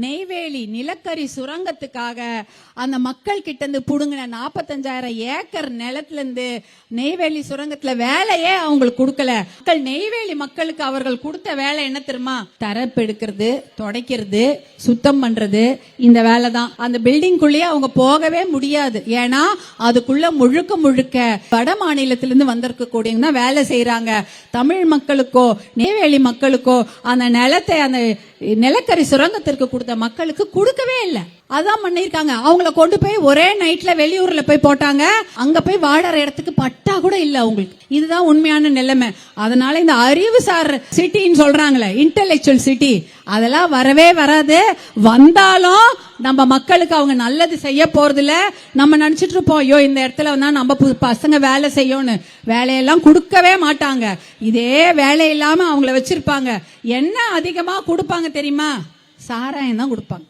நெய்வேலி நிலக்கரி சுரங்கத்துக்காக அந்த மக்கள் கிட்ட இருந்து புடுங்கின 45,000 ஏக்கர் நிலத்துல இருந்து நெய்வேலி சுரங்கத்துல வேலையே அவங்களுக்கு கொடுக்கல. நெய்வேலி மக்களுக்கு அவர்கள் கொடுத்த வேலை என்ன தெரியுமா? தரப்பு எடுக்கிறது, துடைக்கிறது, சுத்தம் பண்றது, இந்த வேலை தான். அந்த பில்டிங்குள்ளேயே அவங்க போகவே முடியாது. ஏன்னா அதுக்குள்ள முழுக்க முழுக்க வட மாநிலத்திலிருந்து வந்திருக்கக்கூடியவங்க தான் வேலை செய்யறாங்க. தமிழ் மக்களுக்கோ நெய்வேலி மக்களுக்கோ அந்த நிலத்தை அந்த நிலக்கரி சுரங்கத்திற்கு கொடுத்த மக்களுக்கு கொடுக்கவே இல்லை. அதான் பண்ணிருக்காங்க. அவங்கள கொண்டு போய் ஒரே நைட்ல வெளியூர்ல போய் போட்டாங்க. அங்க போய் வாடற இடத்துக்கு பட்டா கூட இல்ல அவங்களுக்கு. இதுதான் உண்மையான நிலைமை. அதனால இந்த அறிவுசார் சிட்டின்னு சொல்றாங்களே, இன்டெலெக்சுவல் சிட்டி, அதெல்லாம் வரவே வராது. வந்தாலும் நம்ம மக்களுக்கு அவங்க நல்லது செய்ய போறது இல்ல. நம்ம நினைச்சிட்டு இருப்போம், ஐயோ இந்த இடத்துல வந்தா நம்ம பசங்க வேலை செய்யணும்னு. வேலையெல்லாம் கொடுக்கவே மாட்டாங்க. இதே வேலை இல்லாம அவங்கள வச்சிருப்பாங்க. என்ன அதிகமா கொடுப்பாங்க தெரியுமா? சாராயம் தான் கொடுப்பாங்க.